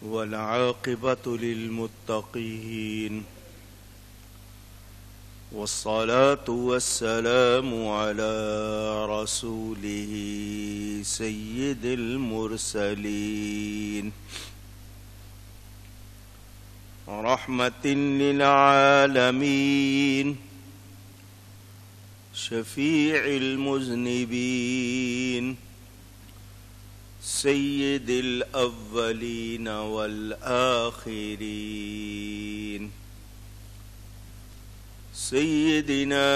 والعاقبة للمتقين والصلاة والسلام على رسوله سيد المرسلين رحمة للعالمين شفيع المذنبين سيد الأولين والآخرين سيدنا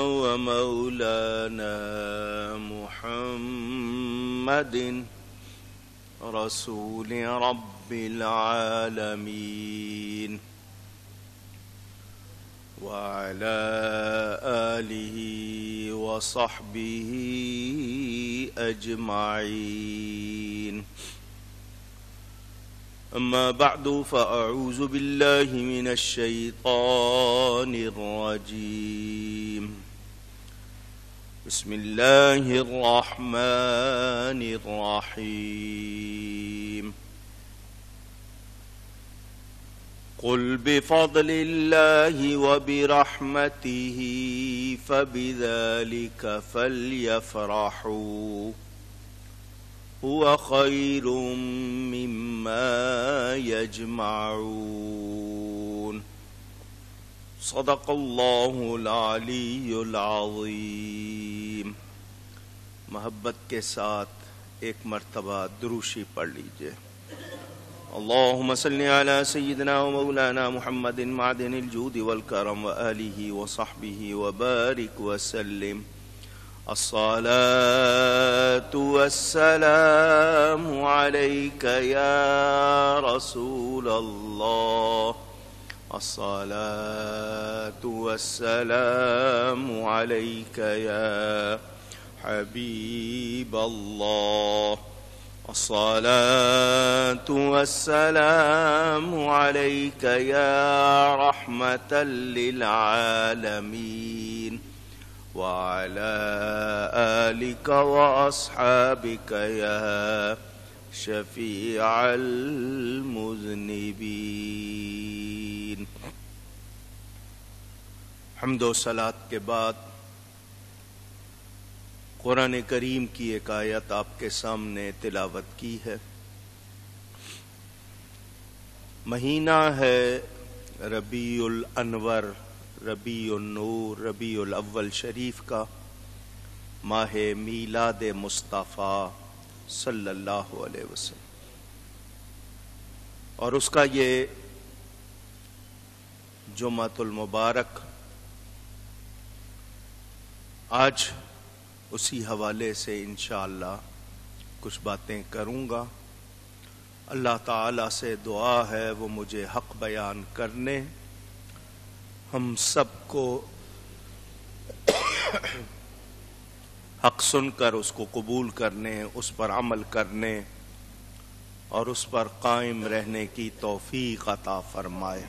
ومولانا محمد رسول رب العالمين وعلى آله وصحبه أجمعين أما بعد فأعوذ بالله من الشيطان الرجيم بسم الله الرحمن الرحيم قل بفضل الله وبرحمته فبذلك فليفرحوا هو خير مما يجمعون صدق الله العلی العظیم۔ محبت کے ساتھ ایک مرتبہ دروشی پڑھ لیجئے۔ اللهم صل على سيدنا ومولانا محمد معدن الجود والكرم وآله وصحبه وبارك وسلم الصلاة والسلام عليك يا رسول الله الصلاة والسلام عليك يا حبيب الله الصلاة والسلام عليك يا رحمة للعالمين وعلى آلك وأصحابك يا شفيع المذنبين۔ حمد و صلاۃ کے بعد قرآن کریم کی ایک آیت آپ کے سامنے تلاوت کی ہے۔ مہینہ ہے ربیع الانور، ربیع النور، ربیع الاول شریف کا، ماہ میلاد مصطفیٰ صلی اللہ علیہ وسلم، اور اس کا یہ جمعۃ المبارک آج اسی حوالے سے انشاءاللہ کچھ باتیں کروں گا۔ اللہ تعالیٰ سے دعا ہے وہ مجھے حق بیان کرنے، ہم سب کو حق سن کر اس کو قبول کرنے، اس پر عمل کرنے اور اس پر قائم رہنے کی توفیق عطا فرمائے۔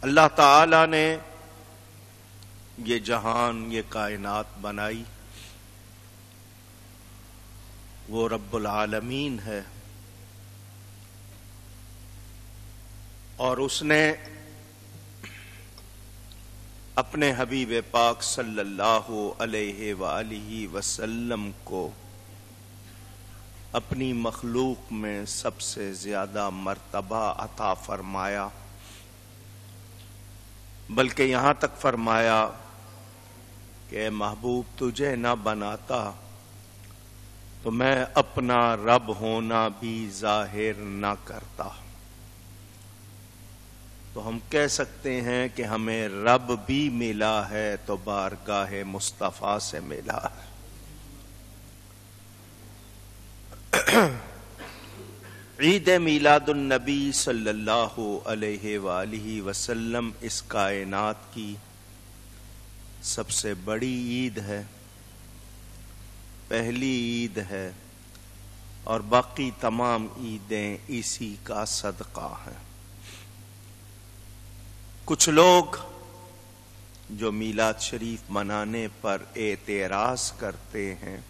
اللہ تعالیٰ نے یہ جہان، یہ کائنات بنائی، وہ رب العالمین ہے، اور اس نے اپنے حبیب پاک صلی اللہ علیہ وآلہ وسلم کو اپنی مخلوق میں سب سے زیادہ مرتبہ عطا فرمایا، بلکہ یہاں تک فرمایا کہ اے محبوب تجھے نہ بناتا تو میں اپنا رب ہونا بھی ظاہر نہ کرتا۔ تو ہم کہہ سکتے ہیں کہ ہمیں رب بھی ملا ہے تو بارگاہ مصطفیٰ سے ملا ہے۔ عید میلاد النبی صلی اللہ علیہ وآلہ وسلم اس کائنات کی سب سے بڑی عید ہے، پہلی عید ہے، اور باقی تمام عیدیں اسی کا صدقہ ہیں۔ کچھ لوگ جو میلاد شریف منانے پر اعتراض کرتے ہیں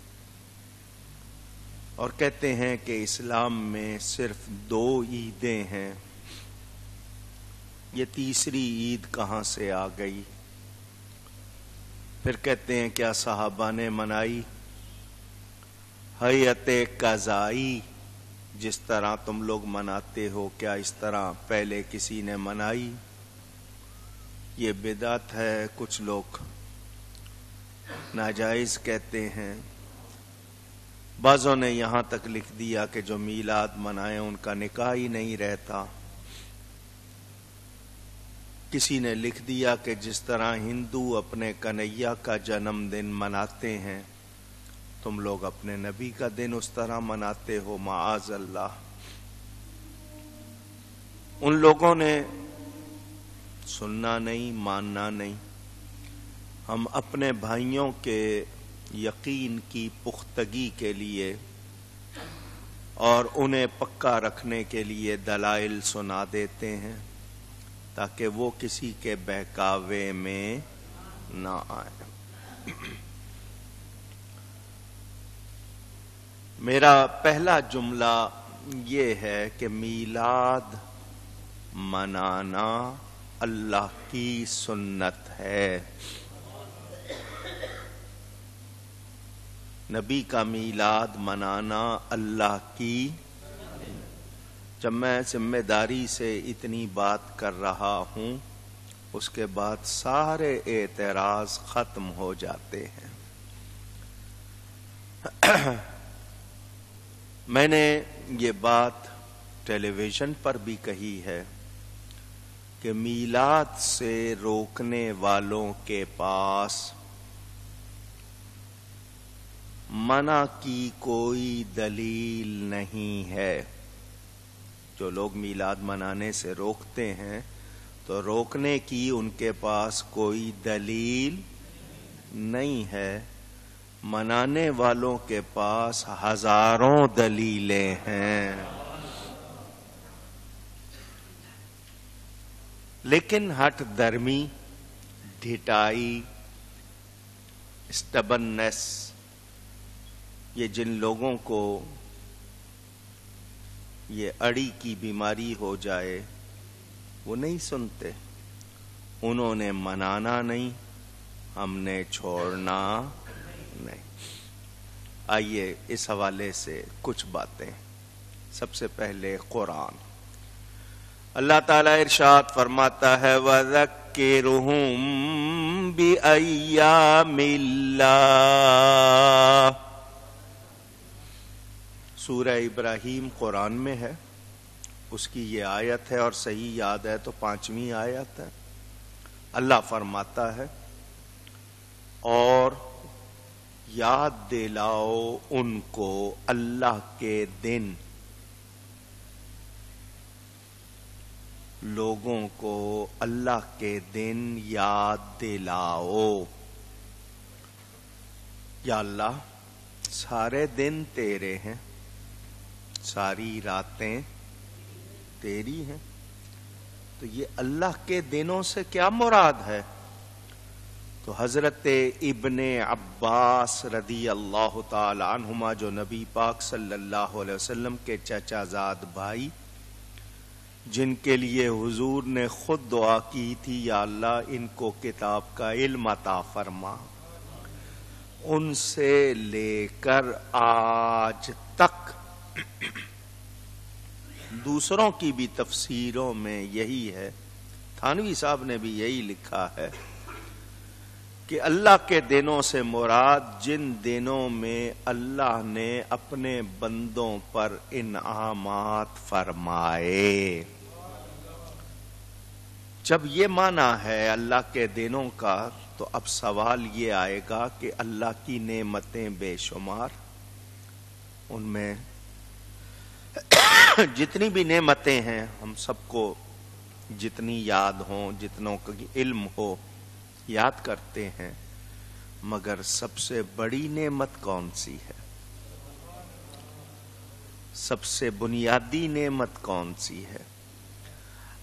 اور کہتے ہیں کہ اسلام میں صرف 2 عیدیں ہیں، یہ تیسری عید کہاں سے آ گئی؟ پھر کہتے ہیں کیا صحابہ نے منائی؟ حیت قضائی جس طرح تم لوگ مناتے ہو، کیا اس طرح پہلے کسی نے منائی؟ یہ بدعت ہے، کچھ لوگ ناجائز کہتے ہیں۔ بعضوں نے یہاں تک لکھ دیا کہ جو میلاد منائے ان کا نکاح ہی نہیں رہتا۔ کسی نے لکھ دیا کہ جس طرح ہندو اپنے کنہیا کا جنم دن مناتے ہیں، تم لوگ اپنے نبی کا دن اس طرح مناتے ہو۔ معاذ اللہ، ان لوگوں نے سننا نہیں، ماننا نہیں۔ ہم اپنے بھائیوں کے یقین کی پختگی کے لیے اور انہیں پکا رکھنے کے لیے دلائل سنا دیتے ہیں تاکہ وہ کسی کے بہکاوے میں نہ آئے۔ میرا پہلا جملہ یہ ہے کہ میلاد منانا اللہ کی سنت ہے۔ نبی کا میلاد منانا اللہ کی۔ جب میں ذمہ داری سے اتنی بات کر رہا ہوں، اس کے بعد سارے اعتراض ختم ہو جاتے ہیں۔ میں نے یہ بات ٹیلی ویژن پر بھی کہی ہے کہ میلاد سے روکنے والوں کے پاس منع کی کوئی دلیل نہیں ہے۔ جو لوگ میلاد منانے سے روکتے ہیں تو روکنے کی ان کے پاس کوئی دلیل نہیں ہے۔ منانے والوں کے پاس ہزاروں دلیلیں ہیں، لیکن ہٹ درمی، ڈھٹائی، اسٹبننس، یہ جن لوگوں کو یہ اڑی کی بیماری ہو جائے وہ نہیں سنتے۔ انہوں نے منانا نہیں، ہم نے چھوڑنا نہیں۔ آئیے اس حوالے سے کچھ باتیں۔ سب سے پہلے قرآن۔ اللہ تعالیٰ ارشاد فرماتا ہے وَذَكِّرْهُمْ بِأَيَّامِ اللَّهِ۔ سورہ ابراہیم قرآن میں ہے، اس کی یہ آیت ہے، اور صحیح یاد ہے تو 5ویں آیت ہے۔ اللہ فرماتا ہے اور یاد دلاؤ ان کو اللہ کے دن، لوگوں کو اللہ کے دن یاد دلاؤ۔ یا اللہ سارے دن تیرے ہیں، ساری راتیں تیری ہیں، تو یہ اللہ کے دنوں سے کیا مراد ہے؟ تو حضرت ابن عباس رضی اللہ تعالی عنہما، جو نبی پاک صلی اللہ علیہ وسلم کے چچا زاد بھائی، جن کے لیے حضور نے خود دعا کی تھی یا اللہ ان کو کتاب کا علم عطا فرما، ان سے لے کر آج تک دوسروں کی بھی تفسیروں میں یہی ہے، تھانوی صاحب نے بھی یہی لکھا ہے کہ اللہ کے دنوں سے مراد جن دنوں میں اللہ نے اپنے بندوں پر انعامات فرمائے۔ جب یہ معنی ہے اللہ کے دنوں کا، تو اب سوال یہ آئے گا کہ اللہ کی نعمتیں بے شمار، ان میں جتنی بھی نعمتیں ہیں ہم سب کو جتنی یاد ہوں، جتنوں کا علم ہو یاد کرتے ہیں، مگر سب سے بڑی نعمت کون سی ہے؟ سب سے بنیادی نعمت کون سی ہے؟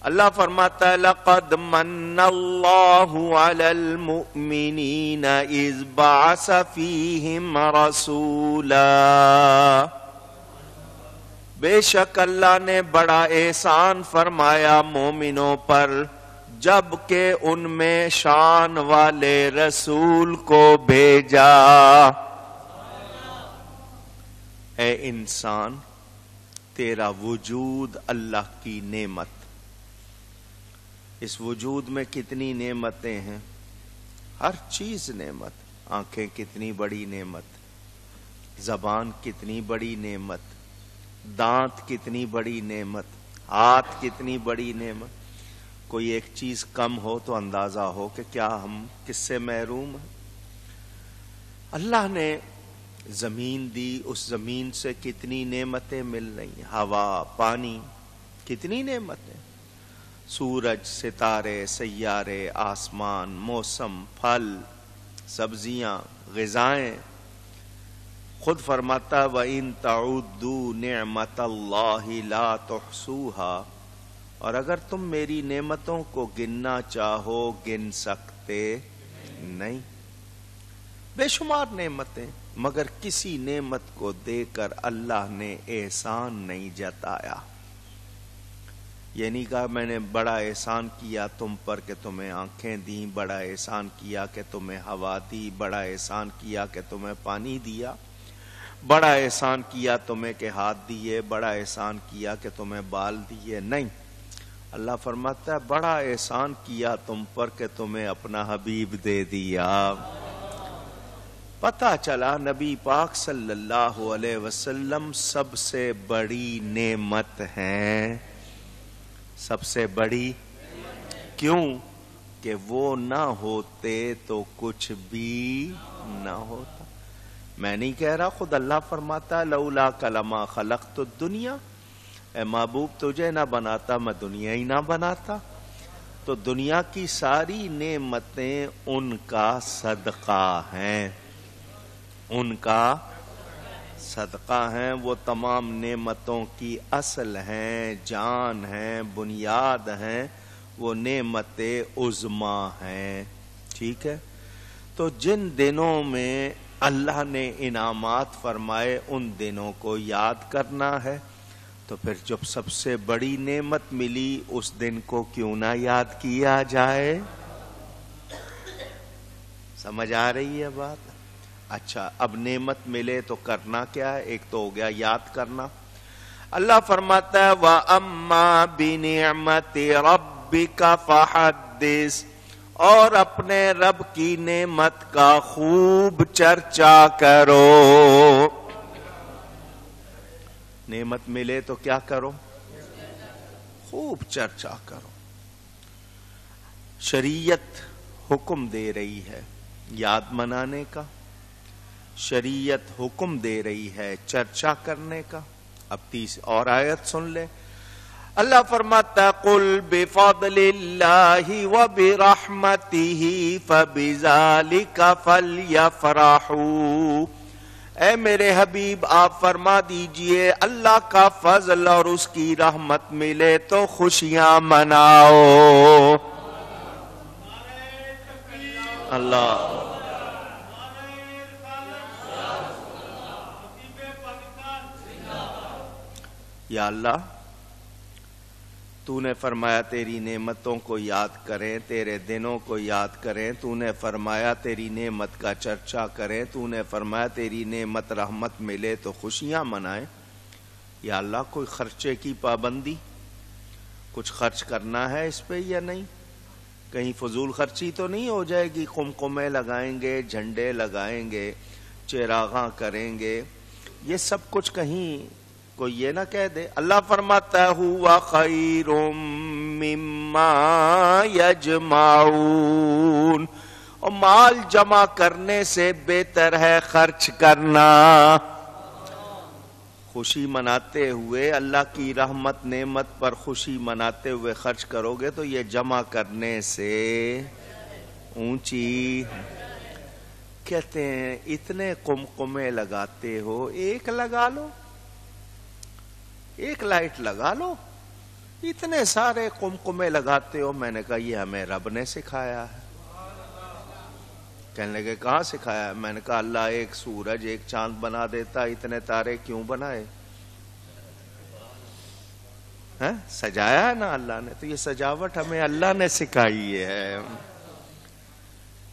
اللہ فرماتا ہے لَقَدْ مَنَّ اللَّهُ عَلَى الْمُؤْمِنِينَ إِذْ بَعَثَ فِيهِمْ رَسُولًا بے شک اللہ نے بڑا احسان فرمایا مومنوں پر جب کہ ان میں شان والے رسول کو بھیجا۔ اے انسان، تیرا وجود اللہ کی نعمت، اس وجود میں کتنی نعمتیں ہیں، ہر چیز نعمت، آنکھیں کتنی بڑی نعمت، زبان کتنی بڑی نعمت، دانت کتنی بڑی نعمت، ہاتھ کتنی بڑی نعمت۔ کوئی ایک چیز کم ہو تو اندازہ ہو کہ کیا ہم کس سے محروم ہیں۔ اللہ نے زمین دی، اس زمین سے کتنی نعمتیں مل رہی ہیں، ہوا، پانی، کتنی نعمتیں، سورج، ستارے، سیارے، آسمان، موسم، پھل، سبزیاں، غذائیں۔ خود فرماتا وَإِن تَعُدُّوا نِعْمَةَ اللَّهِ لَا تُحْصُوهَا، اور اگر تم میری نعمتوں کو گننا چاہو گن سکتے نہیں۔ بے شمار نعمتیں، مگر کسی نعمت کو دے کر اللہ نے احسان نہیں جتایا۔ یہ نہیں کہا میں نے بڑا احسان کیا تم پر کہ تمہیں آنکھیں دیں، بڑا احسان کیا کہ تمہیں ہوا دی، بڑا احسان کیا کہ تمہیں پانی دیا، بڑا احسان کیا تمہیں کہ ہاتھ دیے، بڑا احسان کیا کہ تمہیں بال دیے۔ نہیں، اللہ فرماتا ہے بڑا احسان کیا تم پر کہ تمہیں اپنا حبیب دے دیا۔ پتہ چلا نبی پاک صلی اللہ علیہ وسلم سب سے بڑی نعمت ہیں، سب سے بڑی۔ کیوں؟ کہ وہ نہ ہوتے تو کچھ بھی نہ ہوتا۔ میں نہیں کہہ رہا، خود اللہ فرماتا ہے لولا کلمہ خلقت الدنیا، اے محبوب تجھے نہ بناتا میں دنیا ہی نہ بناتا۔ تو دنیا کی ساری نعمتیں ان کا صدقہ ہیں، ان کا صدقہ ہیں، وہ تمام نعمتوں کی اصل ہیں، جان ہیں، بنیاد ہیں، وہ نعمت عظمیٰ ہیں۔ ٹھیک ہے، تو جن دنوں میں اللہ نے انعامات فرمائے ان دنوں کو یاد کرنا ہے، تو پھر جب سب سے بڑی نعمت ملی اس دن کو کیوں نہ یاد کیا جائے؟ سمجھ آ رہی ہے بات؟ اچھا، اب نعمت ملے تو کرنا کیا ہے؟ ایک تو ہو گیا یاد کرنا۔ اللہ فرماتا ہے وَأَمَّا بِنِعْمَةِ رَبِّكَ فَحَدِّثْ، اور اپنے رب کی نعمت کا خوب چرچا کرو۔ نعمت ملے تو کیا کرو؟ خوب چرچا کرو۔ شریعت حکم دے رہی ہے یاد منانے کا، شریعت حکم دے رہی ہے چرچا کرنے کا۔ اب اور آیت سن لے، اللہ فرماتا قل بفضل اللہ وبرحمتہ فبذلک فلیفرحوا، اے میرے حبیب آپ فرما دیجئے اللہ کا فضل اور اس کی رحمت ملے تو خوشیاں مناؤ۔ اللہ یا اللہ، تو نے فرمایا تیری نعمتوں کو یاد کریں، تیرے دنوں کو یاد کریں، تو نے فرمایا تیری نعمت کا چرچا کریں، تو نے فرمایا تیری نعمت رحمت ملے تو خوشیاں منائیں۔ یا اللہ کوئی خرچے کی پابندی، کچھ خرچ کرنا ہے اس پہ یا نہیں؟ کہیں فضول خرچی تو نہیں ہو جائے گی؟ قمقمے لگائیں گے، جھنڈے لگائیں گے، چراغاں کریں گے، یہ سب کچھ کہیں کوئی یہ نہ کہہ دے۔ اللہ فرماتا ہوا خیر مما یجمعون، اور مال جمع کرنے سے بہتر ہے خرچ کرنا۔ خوشی مناتے ہوئے اللہ کی رحمت نعمت پر خوشی مناتے ہوئے خرچ کرو گے تو یہ جمع کرنے سے اونچی۔ کہتے ہیں اتنے قمقمے لگاتے ہو، ایک لگا لو، ایک لائٹ لگا لو، اتنے سارے قمقمے لگاتے ہو۔ میں نے کہا یہ ہمیں رب نے سکھایا ہے۔ کہنے لگے کہاں سکھایا ہے؟ میں نے کہا اللہ ایک سورج ایک چاند بنا دیتا، اتنے تارے کیوں بنائے؟ سجایا ہے نا اللہ نے، تو یہ سجاوٹ ہمیں اللہ نے سکھائی ہے،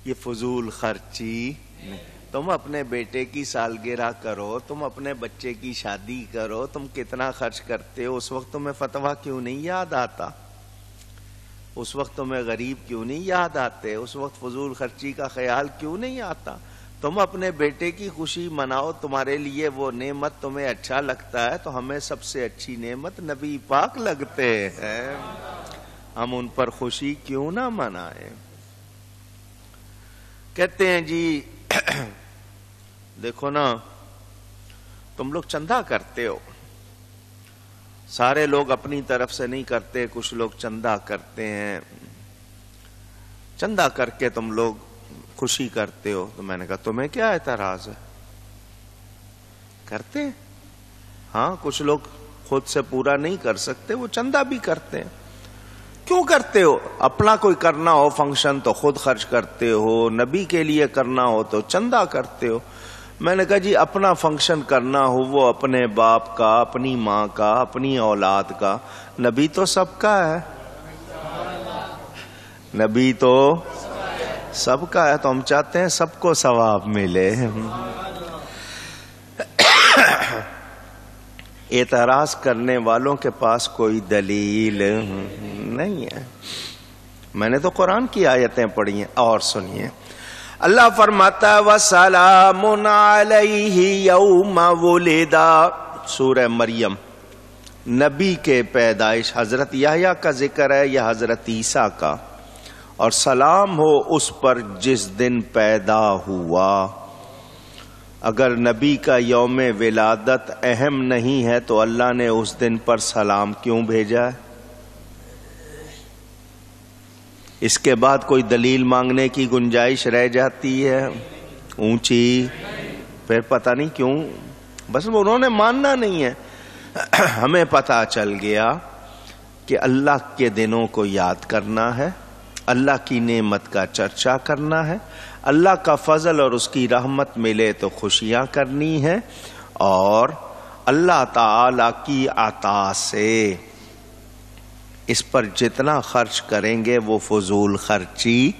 یہ فضول خرچی نہیں۔ تم اپنے بیٹے کی سالگرہ کرو، تم اپنے بچے کی شادی کرو، تم کتنا خرچ کرتے ہو، اس وقت تمہیں فتویٰ کیوں نہیں یاد آتا؟ اس وقت تمہیں غریب کیوں نہیں یاد آتے؟ اس وقت فضول خرچی کا خیال کیوں نہیں آتا؟ تم اپنے بیٹے کی خوشی مناؤ، تمہارے لیے وہ نعمت تمہیں اچھا لگتا ہے، تو ہمیں سب سے اچھی نعمت نبی پاک لگتے ہیں، ہم ان پر خوشی کیوں نہ منائیں؟ کہتے ہیں جی دیکھو نا، تم لوگ چندہ کرتے ہو، سارے لوگ اپنی طرف سے نہیں کرتے، کچھ لوگ چندہ کرتے ہیں، چندہ کر کے تم لوگ خوشی کرتے ہو۔ تو میں نے کہا تمہیں کیا اعتراض ہے؟ کرتے ہیں، ہاں کچھ لوگ خود سے پورا نہیں کر سکتے، وہ چندہ بھی کرتے ہیں۔ کیوں کرتے ہو؟ اپنا کوئی کرنا ہو فنکشن تو خود خرچ کرتے ہو، نبی کے لیے کرنا ہو تو چندہ کرتے ہو۔ میں نے کہا جی اپنا فنکشن کرنا ہو وہ اپنے باپ کا، اپنی ماں کا، اپنی اولاد کا، نبی تو سب کا ہے، نبی تو سب کا ہے، تو ہم چاہتے ہیں سب کو ثواب ملے۔ اعتراض کرنے والوں کے پاس کوئی دلیل نہیں ہے۔ میں نے تو قرآن کی آیتیں پڑھی ہیں، اور سنیے، اللہ فرماتا ہے وَسَلَامٌ عَلَيْهِ يَوْمَ وُلِدَ، سورہ مریم، نبی کے پیدائش، حضرت یحییٰ کا ذکر ہے یا حضرت عیسیٰ کا، اور سلام ہو اس پر جس دن پیدا ہوا۔ اگر نبی کا یوم ولادت اہم نہیں ہے تو اللہ نے اس دن پر سلام کیوں بھیجا ہے؟ اس کے بعد کوئی دلیل مانگنے کی گنجائش رہ جاتی ہے اونچی؟ پھر پتہ نہیں کیوں، بس انہوں نے ماننا نہیں ہے۔ ہمیں پتہ چل گیا کہ اللہ کے دنوں کو یاد کرنا ہے، اللہ کی نعمت کا چرچا کرنا ہے، اللہ کا فضل اور اس کی رحمت ملے تو خوشیاں کرنی ہے، اور اللہ تعالی کی عطا سے اس پر جتنا خرچ کریں گے وہ فضول خرچی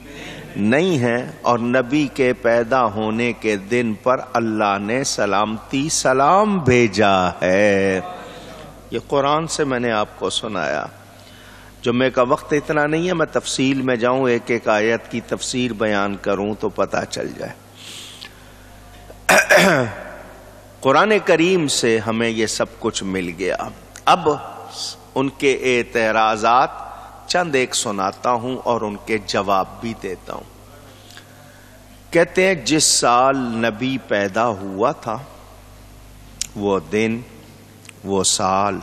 نہیں ہے۔ اور نبی کے پیدا ہونے کے دن پر اللہ نے سلامتی سلام بھیجا ہے۔ یہ قرآن سے میں نے آپ کو سنایا۔ جمعے کا وقت اتنا نہیں ہے میں تفصیل میں جاؤں، ایک ایک آیت کی تفسیر بیان کروں تو پتہ چل جائے۔ قرآن کریم سے ہمیں یہ سب کچھ مل گیا۔ اب ان کے اعتراضات چند ایک سناتا ہوں اور ان کے جواب بھی دیتا ہوں۔ کہتے ہیں جس سال نبی پیدا ہوا تھا وہ دن، وہ سال،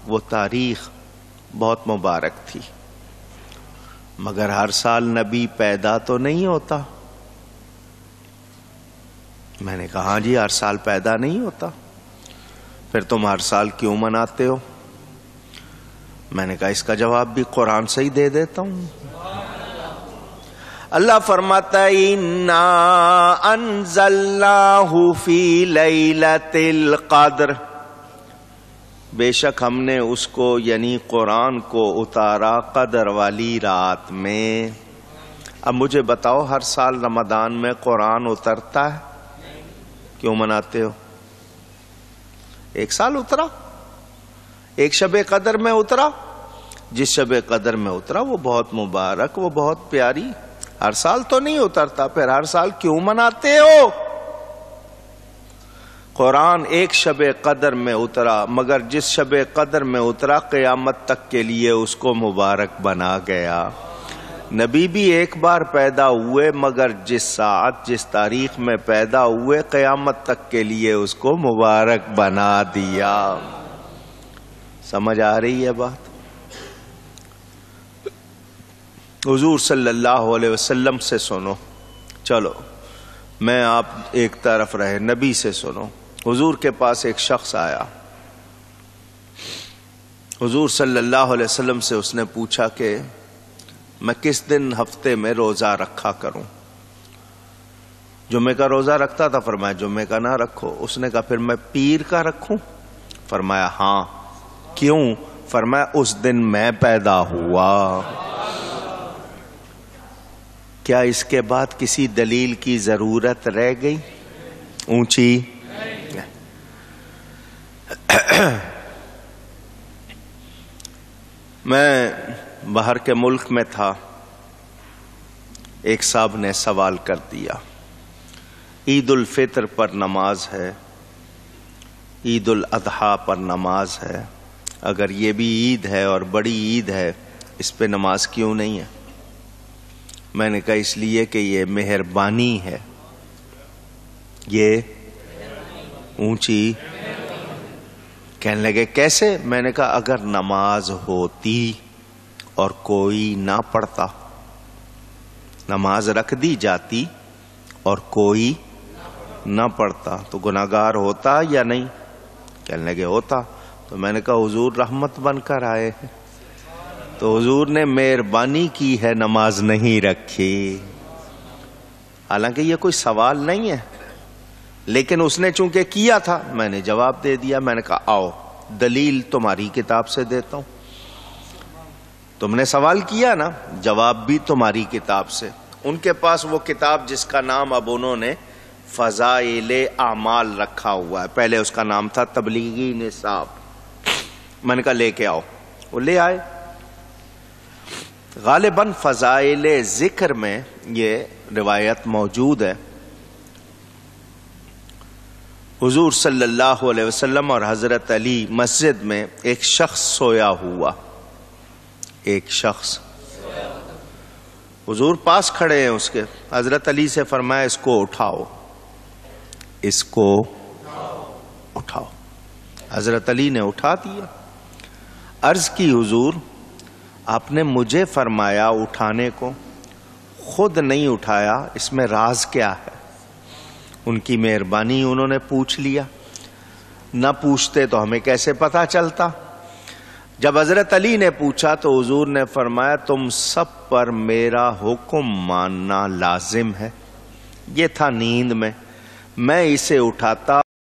وہ تاریخ بہت مبارک تھی، مگر ہر سال نبی پیدا تو نہیں ہوتا۔ میں نے کہا ہاں جی ہر سال پیدا نہیں ہوتا، پھر تم ہر سال کیوں مناتے ہو؟ میں نے کہا اس کا جواب بھی قرآن سے ہی دے دیتا ہوں۔ اللہ فرماتا ہے اِنَّا أَنزَلْنَاهُ فِي لَيْلَةِ الْقَدْرِ، بے شک ہم نے اس کو یعنی قرآن کو اتارا قدر والی رات میں۔ اب مجھے بتاؤ ہر سال رمضان میں قرآن اترتا ہے؟ کیوں مناتے ہو؟ ایک سال اترا، ایک شب قدر میں اترا، جس شب قدر میں اترا وہ بہت مبارک، وہ بہت پیاری، ہر سال تو نہیں اترتا، پھر ہر سال کیوں مناتے ہو؟ قرآن ایک شب قدر میں اترا، مگر جس شب قدر میں اترا قیامت تک کے لیے اس کو مبارک بنا گیا۔ نبی بھی ایک بار پیدا ہوئے، مگر جس ساعت جس تاریخ میں پیدا ہوئے قیامت تک کے لیے اس کو مبارک بنا دیا۔ سمجھ آ رہی ہے بات؟ حضور صلی اللہ علیہ وسلم سے سنو، چلو میں آپ ایک طرف رہے، نبی سے سنو۔ حضور کے پاس ایک شخص آیا، حضور صلی اللہ علیہ وسلم سے اس نے پوچھا کہ میں کس دن ہفتے میں روزہ رکھا کروں؟ جمعے کا روزہ رکھتا تھا، فرمایا جمعے کا نہ رکھو۔ اس نے کہا پھر میں پیر کا رکھوں؟ فرمایا ہاں۔ کیوں؟ فرمایا اس دن میں پیدا ہوا۔ کیا اس کے بعد کسی دلیل کی ضرورت رہ گئی؟ اونچی میں باہر کے ملک میں تھا، ایک صاحب نے سوال کر دیا، عید الفطر پر نماز ہے، عید الاضحیٰ پر نماز ہے، اگر یہ بھی عید ہے اور بڑی عید ہے اس پہ نماز کیوں نہیں ہے؟ میں نے کہا اس لیے کہ یہ مہربانی ہے۔ یہ اونچی کہنے لگے کیسے؟ میں نے کہا اگر نماز ہوتی اور کوئی نہ پڑھتا، نماز رکھ دی جاتی اور کوئی نہ پڑھتا تو گناہگار ہوتا یا نہیں؟ کہنے لگے ہوتا۔ تو میں نے کہا حضور رحمت بن کر آئے ہیں، تو حضور نے مہربانی کی ہے نماز نہیں رکھی۔ حالانکہ یہ کوئی سوال نہیں ہے، لیکن اس نے چونکہ کیا تھا میں نے جواب دے دیا۔ میں نے کہا آؤ دلیل تمہاری کتاب سے دیتا ہوں، تم نے سوال کیا نا، جواب بھی تمہاری کتاب سے۔ ان کے پاس وہ کتاب جس کا نام اب انہوں نے فضائل اعمال رکھا ہوا ہے، پہلے اس کا نام تھا تبلیغی نصاب۔ میں نے کہا لے کے آؤ، وہ لے آئے۔ غالباً فضائل ذکر میں یہ روایت موجود ہے، حضور صلی اللہ علیہ وسلم اور حضرت علی مسجد میں ایک شخص سویا ہوا، ایک شخص حضور پاس کھڑے ہیں اس کے، حضرت علی سے فرمایا اس کو اٹھاؤ، اس کو اٹھاؤ۔ حضرت علی نے اٹھا دیا۔ عرض کی حضور آپ نے مجھے فرمایا اٹھانے کو، خود نہیں اٹھایا، اس میں راز کیا ہے؟ ان کی مہربانی، انہوں نے پوچھ لیا، نہ پوچھتے تو ہمیں کیسے پتا چلتا؟ جب حضرت علی نے پوچھا تو حضور نے فرمایا تم سب پر میرا حکم ماننا لازم ہے۔ یہ تھا نیند میں اسے اٹھاتا